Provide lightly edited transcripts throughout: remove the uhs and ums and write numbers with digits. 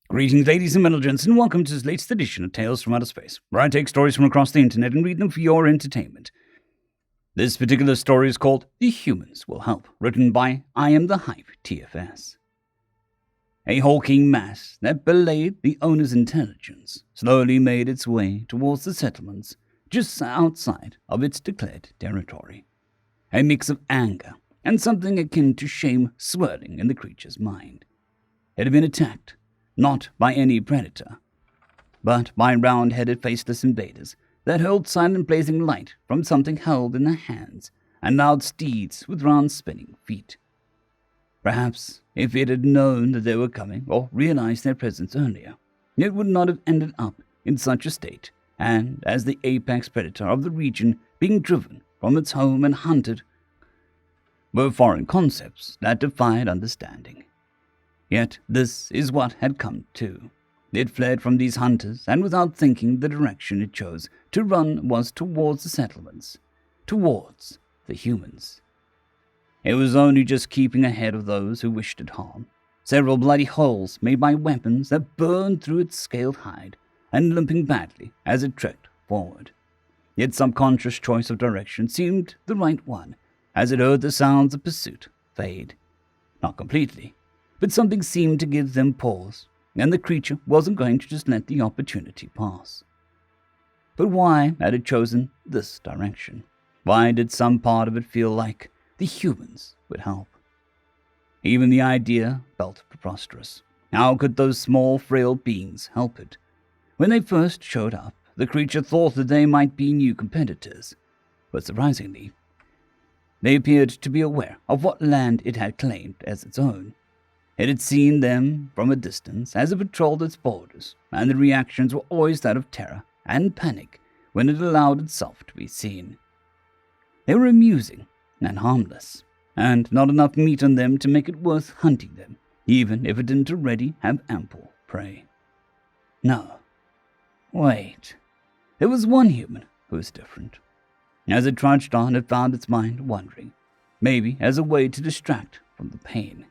Greetings, ladies and gents, and welcome to this latest edition of Tales from Outer Space, where I take stories from across the internet and read them for your entertainment. This particular story is called The Humans Will Help, written by I Am the Hype TFS. A hulking mass that belayed the owner's intelligence slowly made its way towards the settlements just outside of its declared territory. A mix of anger and something akin to shame swirling in the creature's mind. It had been attacked, not by any predator, but by round-headed faceless invaders that hurled silent blazing light from something held in their hands and loud steeds with round spinning feet. Perhaps if it had known that they were coming or realized their presence earlier, it would not have ended up in such a state, and as the apex predator of the region being driven from its home and hunted were foreign concepts that defied understanding. Yet this is what had come to. It fled from these hunters, and without thinking the direction it chose to run was towards the settlements, towards the humans. It was only just keeping ahead of those who wished it harm. Several bloody holes made by weapons that burned through its scaled hide, and limping badly as it trekked forward. Its subconscious choice of direction seemed the right one, as it heard the sounds of pursuit fade. Not completely, but something seemed to give them pause, and the creature wasn't going to just let the opportunity pass. But why had it chosen this direction? Why did some part of it feel like the humans would help? Even the idea felt preposterous. How could those small, frail beings help it? When they first showed up, the creature thought that they might be new competitors, but surprisingly, they appeared to be aware of what land it had claimed as its own. It had seen them from a distance as it patrolled its borders, and the reactions were always that of terror and panic when it allowed itself to be seen. They were amusing and harmless, and not enough meat on them to make it worth hunting them, even if it didn't already have ample prey. No. Wait. There was one human who was different. As it trudged on, it found its mind wandering, maybe as a way to distract from the pain.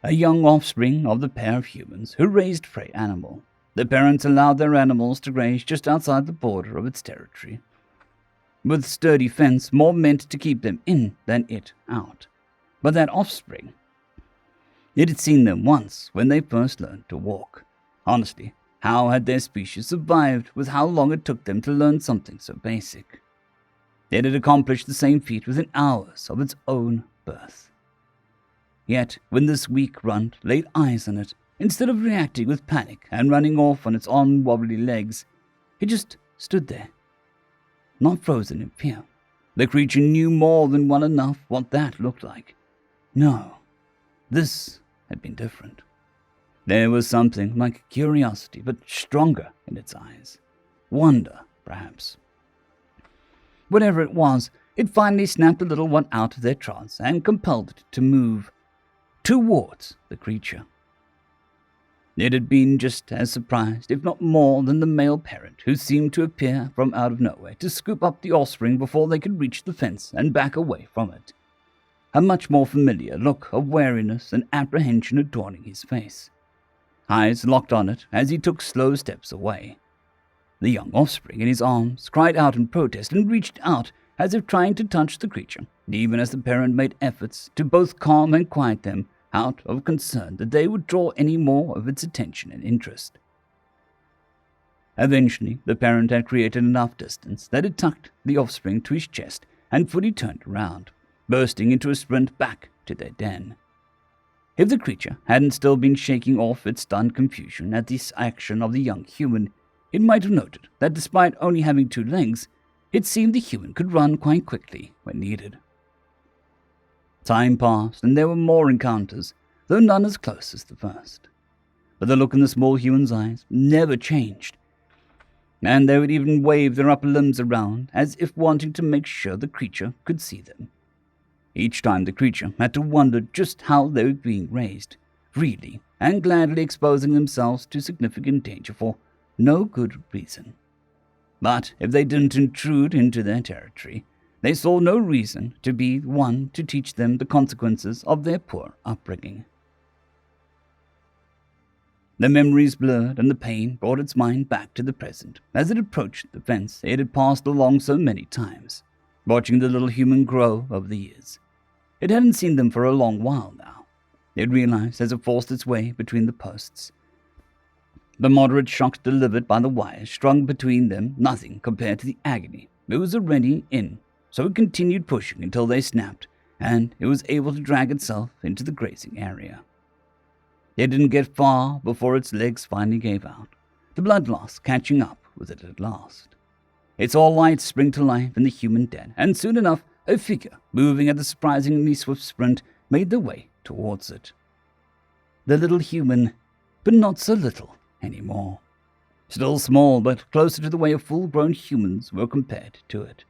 A young offspring of the pair of humans who raised prey animal. The parents allowed their animals to graze just outside the border of its territory, with sturdy fence more meant to keep them in than it out. But that offspring, it had seen them once when they first learned to walk. Honestly, how had their species survived with how long it took them to learn something so basic? It had accomplished the same feat within hours of its own birth. Yet, when this weak runt laid eyes on it, instead of reacting with panic and running off on its wobbly legs, it just stood there, not frozen in fear. The creature knew more than well enough what that looked like. No, this had been different. There was something like curiosity, but stronger in its eyes. Wonder, perhaps. Whatever it was, it finally snapped the little one out of their trance and compelled it to move towards the creature. It had been just as surprised, if not more, than the male parent, who seemed to appear from out of nowhere to scoop up the offspring before they could reach the fence and back away from it. A much more familiar look of wariness and apprehension adorning his face. Eyes locked on it as he took slow steps away. The young offspring in his arms cried out in protest and reached out as if trying to touch the creature, even as the parent made efforts to both calm and quiet them out of concern that they would draw any more of its attention and interest. Eventually, the parent had created enough distance that it tucked the offspring to his chest and fully turned around, bursting into a sprint back to their den. If the creature hadn't still been shaking off its stunned confusion at this action of the young human, it might have noted that despite only having 2 legs, it seemed the human could run quite quickly when needed. Time passed, and there were more encounters, though none as close as the first. But the look in the small human's eyes never changed, and they would even wave their upper limbs around as if wanting to make sure the creature could see them. Each time the creature had to wonder just how they were being raised, freely and gladly exposing themselves to significant danger for no good reason. But if they didn't intrude into their territory, they saw no reason to be one to teach them the consequences of their poor upbringing. The memories blurred, and the pain brought its mind back to the present as it approached the fence it had passed along so many times, watching the little human grow over the years. It hadn't seen them for a long while now. It realized as it forced its way between the posts. The moderate shocks delivered by the wires strung between them, nothing compared to the agony it was already in, so it continued pushing until they snapped, and it was able to drag itself into the grazing area. It didn't get far before its legs finally gave out, the blood loss catching up with it at last. It saw lights spring to life in the human den, and soon enough, a figure, moving at a surprisingly swift sprint, made their way towards it. The little human, but not so little anymore. Still small, but closer to the way of full-grown humans were compared to it.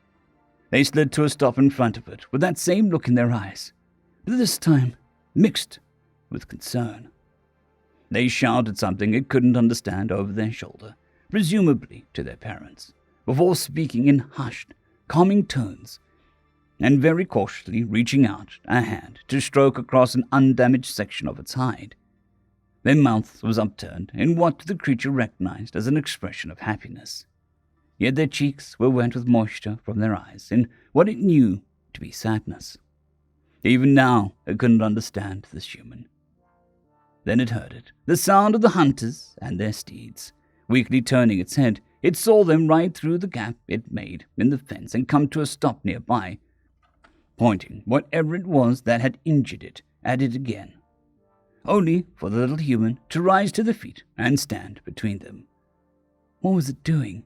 They slid to a stop in front of it, with that same look in their eyes, but this time mixed with concern. They shouted something it couldn't understand over their shoulder, presumably to their parents, before speaking in hushed, calming tones, and very cautiously reaching out a hand to stroke across an undamaged section of its hide. Their mouth was upturned in what the creature recognized as an expression of happiness. Yet their cheeks were wet with moisture from their eyes in what it knew to be sadness. Even now, it couldn't understand this human. Then it heard it, the sound of the hunters and their steeds. Weakly turning its head, it saw them ride through the gap it made in the fence and come to a stop nearby, pointing whatever it was that had injured it at it again, only for the little human to rise to their feet and stand between them. What was it doing?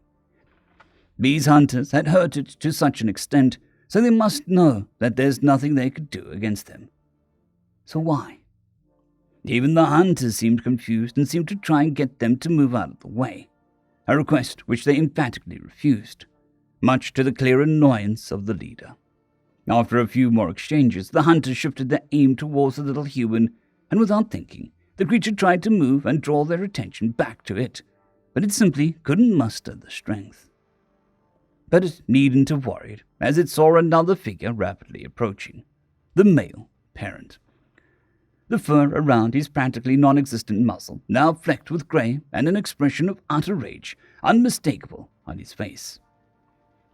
These hunters had hurt it to such an extent, so they must know that there's nothing they could do against them. So why? Even the hunters seemed confused and seemed to try and get them to move out of the way, a request which they emphatically refused, much to the clear annoyance of the leader. After a few more exchanges, the hunters shifted their aim towards the little human, and without thinking, the creature tried to move and draw their attention back to it, but it simply couldn't muster the strength. But it needn't have worried, as it saw another figure rapidly approaching, the male parent. The fur around his practically non-existent muzzle now flecked with grey and an expression of utter rage unmistakable on his face.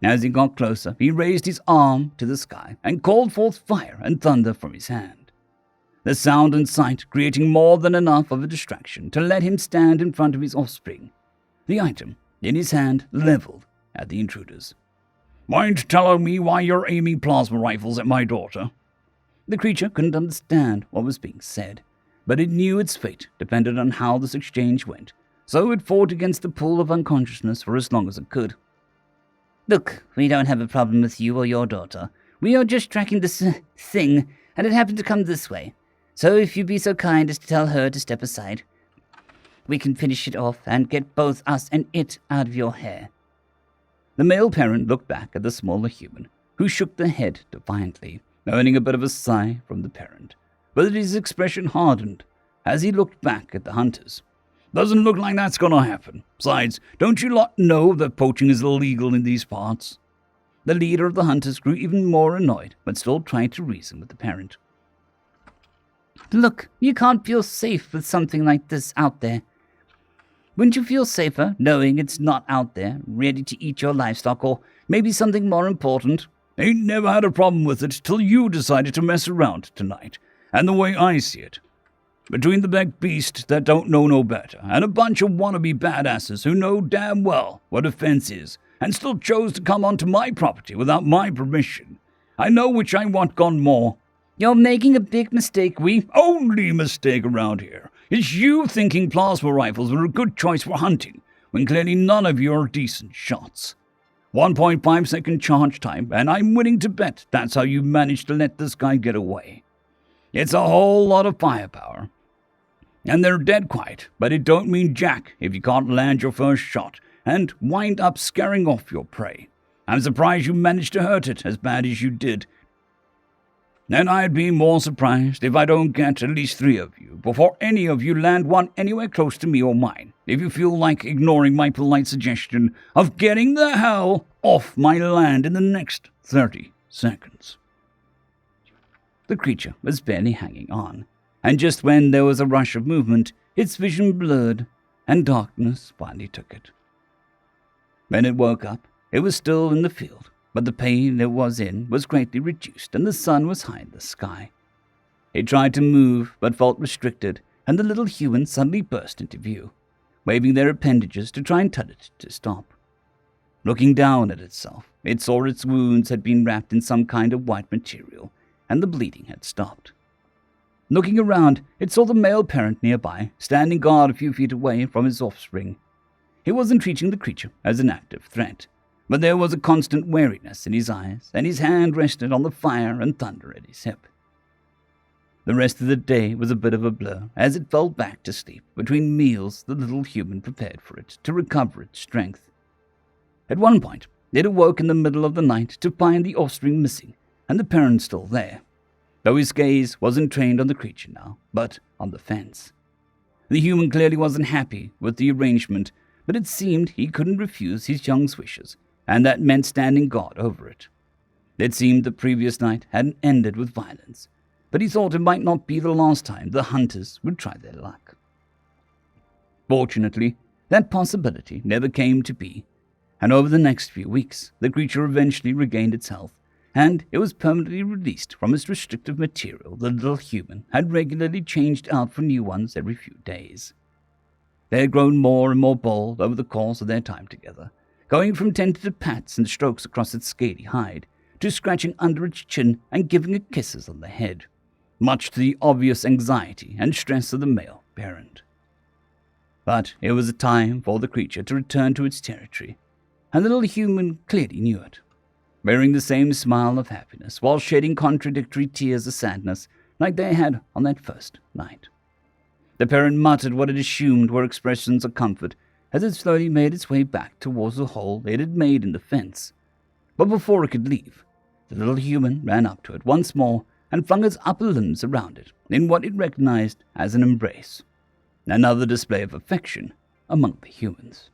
As he got closer, he raised his arm to the sky and called forth fire and thunder from his hand, the sound and sight creating more than enough of a distraction to let him stand in front of his offspring, the item in his hand leveled at the intruders. "Mind telling me why you're aiming plasma rifles at my daughter?" The creature couldn't understand what was being said, but it knew its fate depended on how this exchange went, so it fought against the pull of unconsciousness for as long as it could. "Look, we don't have a problem with you or your daughter. We are just tracking this thing, and it happened to come this way. So if you'd be so kind as to tell her to step aside, we can finish it off and get both us and it out of your hair." The male parent looked back at the smaller human, who shook their head defiantly, earning a bit of a sigh from the parent, but his expression hardened as he looked back at the hunters. "Doesn't look like that's gonna happen. Besides, don't you lot know that poaching is illegal in these parts?" The leader of the hunters grew even more annoyed, but still tried to reason with the parent. "Look, you can't feel safe with something like this out there. Wouldn't you feel safer knowing it's not out there, ready to eat your livestock, or maybe something more important?" "Ain't never had a problem with it till you decided to mess around tonight. And the way I see it, between the big beast that don't know no better and a bunch of wannabe badasses who know damn well what a fence is and still chose to come onto my property without my permission, I know which I want gone more." "You're making a big mistake. Only mistake around here is you thinking plasma rifles were a good choice for hunting, when clearly none of you are decent shots. 1.5-second charge time, and I'm willing to bet that's how you managed to let this guy get away. It's a whole lot of firepower. And they're dead quiet, but it don't mean jack if you can't land your first shot and wind up scaring off your prey. I'm surprised you managed to hurt it as bad as you did. And I'd be more surprised if I don't get at least 3 of you before any of you land one anywhere close to me or mine, if you feel like ignoring my polite suggestion of getting the hell off my land in the next 30 seconds. The creature was barely hanging on, And just when there was a rush of movement, its vision blurred, and darkness finally took it. When it woke up, it was still in the field, but the pain it was in was greatly reduced, and the sun was high in the sky. It tried to move, but felt restricted, and the little humans suddenly burst into view, waving their appendages to try and tell it to stop. Looking down at itself, it saw its wounds had been wrapped in some kind of white material, and the bleeding had stopped. Looking around, it saw the male parent nearby, standing guard a few feet away from his offspring. He wasn't treating the creature as an active threat, but there was a constant wariness in his eyes, and his hand rested on the fire and thunder at his hip. The rest of the day was a bit of a blur as it fell back to sleep between meals the little human prepared for it to recover its strength. At one point, it awoke in the middle of the night to find the offspring missing and the parent still there, though his gaze wasn't trained on the creature now, but on the fence. The human clearly wasn't happy with the arrangement, but it seemed he couldn't refuse his young's wishes, and that meant standing guard over it. It seemed the previous night hadn't ended with violence, but he thought it might not be the last time the hunters would try their luck. Fortunately, that possibility never came to be, and over the next few weeks, the creature eventually regained its health, and it was permanently released from its restrictive material the little human had regularly changed out for new ones every few days. They had grown more and more bold over the course of their time together, going from tentative pats and strokes across its scaly hide to scratching under its chin and giving it kisses on the head, much to the obvious anxiety and stress of the male parent. But it was a time for the creature to return to its territory, and the little human clearly knew it, wearing the same smile of happiness while shedding contradictory tears of sadness like they had on that first night. The parent muttered what it assumed were expressions of comfort as it slowly made its way back towards the hole it had made in the fence. But before it could leave, the little human ran up to it once more and flung its upper limbs around it in what it recognized as an embrace, another display of affection among the humans.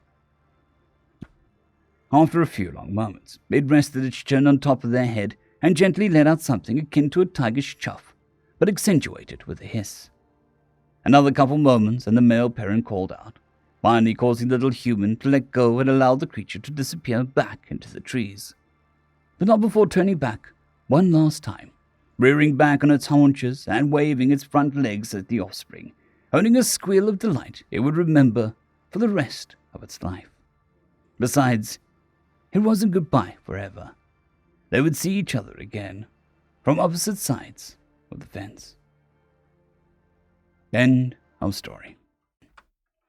After a few long moments, it rested its chin on top of their head and gently let out something akin to a tiger's chuff, but accentuated with a hiss. Another couple moments and the male parent called out, finally causing the little human to let go and allow the creature to disappear back into the trees. But not before turning back one last time, rearing back on its haunches and waving its front legs at the offspring, owning a squeal of delight it would remember for the rest of its life. Besides, it wasn't goodbye forever. They would see each other again, from opposite sides of the fence. End of story.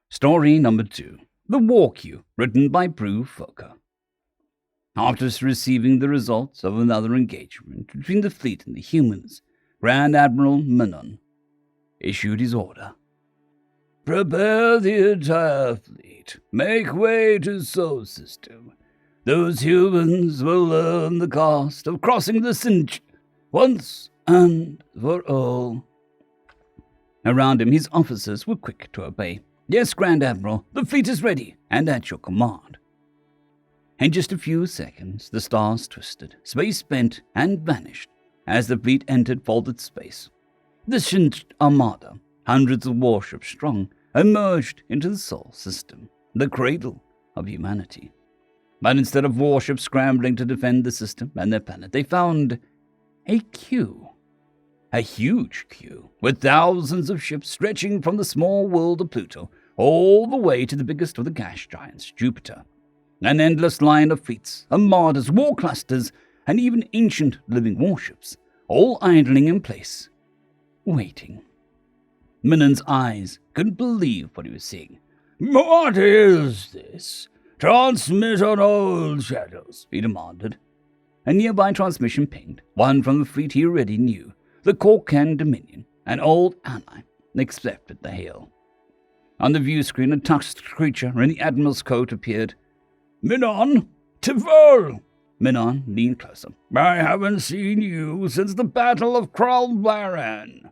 Story number 2. The War Queue, written by Brew Fokker. After receiving the results of another engagement between the fleet and the humans, Grand Admiral Menon issued his order. Prepare the entire fleet. Make way to Sol System. Those humans will learn the cost of crossing the Sinch once and for all. Around him, his officers were quick to obey. Yes, Grand Admiral, the fleet is ready and at your command. In just a few seconds, the stars twisted, space bent, and vanished as the fleet entered folded space. The Sinch Armada, hundreds of warships strong, emerged into the Sol System, the cradle of humanity. But instead of warships scrambling to defend the system and their planet, they found a queue. A huge queue, with thousands of ships stretching from the small world of Pluto all the way to the biggest of the gas giants, Jupiter. An endless line of fleets, armadas, war clusters, and even ancient living warships, all idling in place, waiting. Minon's eyes couldn't believe what he was seeing. What is this? Transmit on all channels, he demanded. A nearby transmission pinged, one from the fleet he already knew, the Korkan Dominion, an old ally, accepted the hail. On the view screen, a tusked creature in the Admiral's coat appeared. Minon! Tivol! Minon leaned closer. I haven't seen you since the Battle of Kralbaran.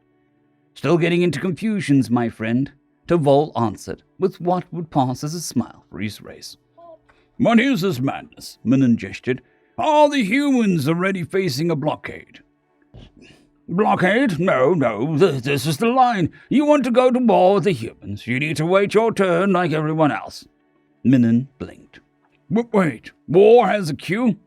Still getting into confusions, my friend, Tivol answered, with what would pass as a smile for his race. What is this madness? Minon gestured. Are the humans already facing a blockade? Blockade? No, this is the line. You want to go to war with the humans. You need to wait your turn like everyone else. Minnan blinked. Wait, war has a queue?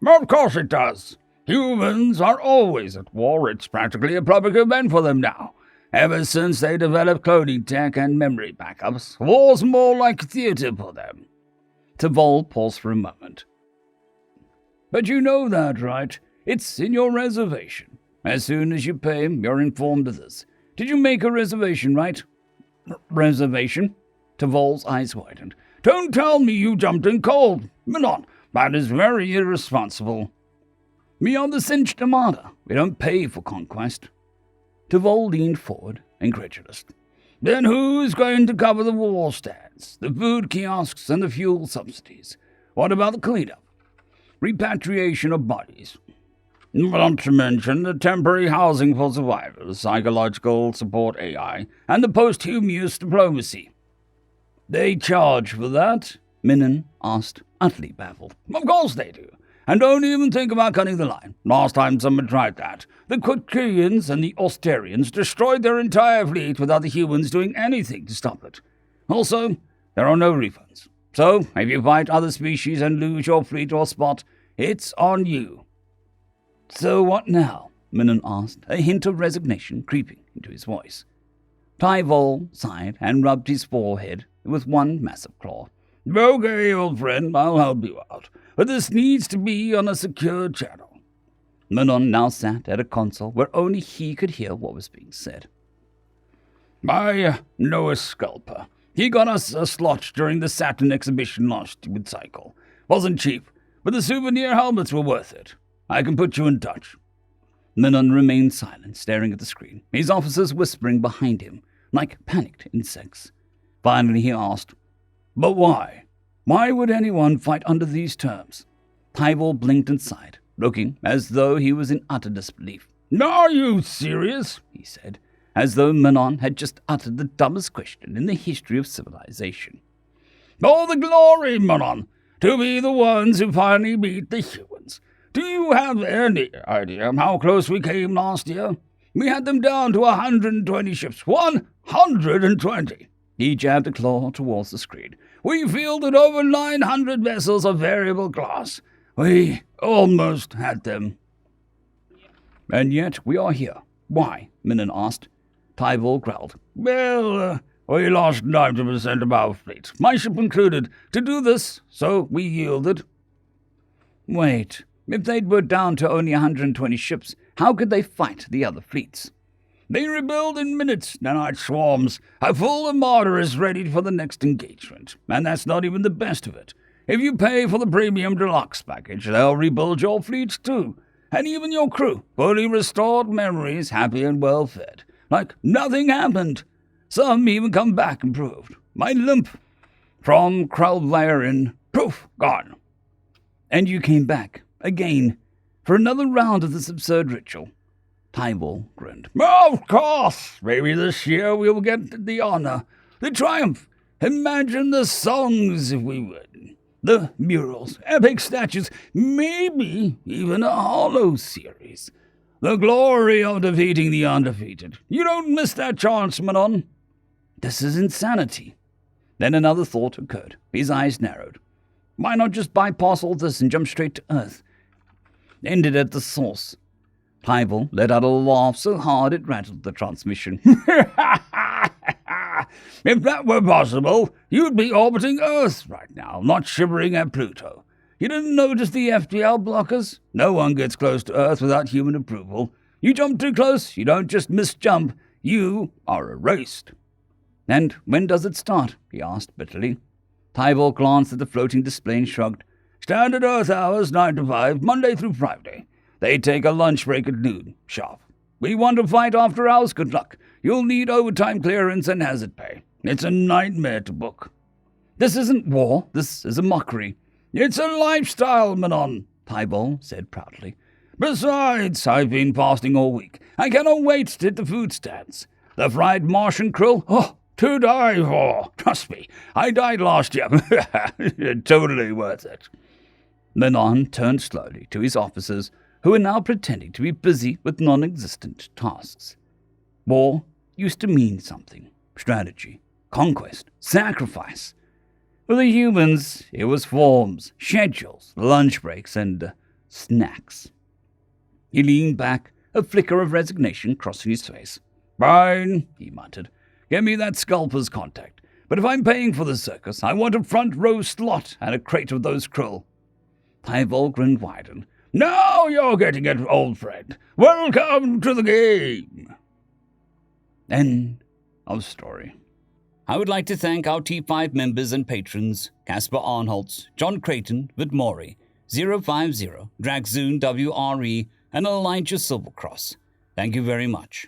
Of course it does. Humans are always at war. It's practically a public event for them now. Ever since they developed cloning tech and memory backups, war's more like theater for them. Tvol paused for a moment. But you know that, right? It's in your reservation. As soon as you pay, you're informed of this. Did you make a reservation, right? Reservation? Tvol's eyes widened. Don't tell me you jumped in cold. Minnan, that is very irresponsible. We are the Cinched Armada. We don't pay for conquest. Tvol leaned forward, incredulous. Then who's going to cover the war stands, the food kiosks, and the fuel subsidies? What about the cleanup? Repatriation of bodies? Not to mention the temporary housing for survivors, psychological support AI, and the posthumous diplomacy. They charge for that? Minnan asked, utterly baffled. Of course they do. And don't even think about cutting the line. Last time someone tried that, the Quitkians and the Austerians destroyed their entire fleet without the humans doing anything to stop it. Also, there are no refunds. So, if you fight other species and lose your fleet or spot, it's on you. So what now? Minnan asked, a hint of resignation creeping into his voice. Tvol sighed and rubbed his forehead with one massive claw. Okay, old friend, I'll help you out. But this needs to be on a secure channel. Minnan now sat at a console where only he could hear what was being said. I know a sculptor. He got us a slot during the Saturn exhibition last cycle. Wasn't cheap, but the souvenir helmets were worth it. I can put you in touch. Minnan remained silent, staring at the screen, his officers whispering behind him, like panicked insects. Finally he asked, But why? Why would anyone fight under these terms? Tvol blinked and sighed, looking as though he was in utter disbelief. Are you serious? He said, as though Minnan had just uttered the dumbest question in the history of civilization. All the glory, Minnan, to be the ones who finally beat the humans. Do you have any idea how close we came last year? We had them down to 120 ships. 120! He jabbed a claw towards the screen. We fielded over 900 vessels of variable class. We almost had them. And yet we are here. Why? Minnan asked. Tvol growled. Well, we lost 90% of our fleet, my ship included, to do this, so we yielded. Wait, if they were down to only 120 ships, how could they fight the other fleets? They rebuild in minutes, nanite swarms. A full armada is ready for the next engagement. And that's not even the best of it. If you pay for the premium deluxe package, they'll rebuild your fleets too. And even your crew, fully restored memories, happy and well fed. Like nothing happened. Some even come back improved. My limp from Kralvairin, proof gone. And you came back, again, for another round of this absurd ritual. Tvol grinned. Of course! Maybe this year we'll get the honor, the triumph. Imagine the songs if we win. The murals, epic statues, maybe even a holo series. The glory of defeating the undefeated. You don't miss that chance, Minnan. This is insanity. Then another thought occurred. His eyes narrowed. Why not just bypass all this and jump straight to Earth? End it at the source. Tvol let out a laugh so hard it rattled the transmission. If that were possible, you'd be orbiting Earth right now, not shivering at Pluto. You didn't notice the FTL blockers? No one gets close to Earth without human approval. You jump too close, you don't just misjump, you are erased. And when does it start? He asked bitterly. Tvol glanced at the floating display and shrugged. Standard Earth hours, 9 to 5, Monday through Friday. They take a lunch break at noon, sharp. We want to fight after hours, good luck. You'll need overtime clearance and hazard pay. It's a nightmare to book. This isn't war, this is a mockery. It's a lifestyle, Minnan, Tvol said proudly. Besides, I've been fasting all week. I cannot wait to hit the food stands. The fried Martian krill, to die for. Trust me, I died last year. Totally worth it. Minnan turned slowly to his officers, who were now pretending to be busy with non-existent tasks. War used to mean something: strategy, conquest, sacrifice. For the humans, it was forms, schedules, lunch breaks, and snacks. He leaned back, a flicker of resignation crossing his face. "Fine," he muttered. "Give me that scalper's contact. But if I'm paying for the circus, I want a front row slot and a crate of those krill." Tyval grinned wider. "Now you're getting it, old friend. Welcome to the game." End of story. I would like to thank our T5 members and patrons: Casper Arnholtz, John Creighton, Vitmori, 050, Dragzoon WRE, and Elijah Silvercross. Thank you very much.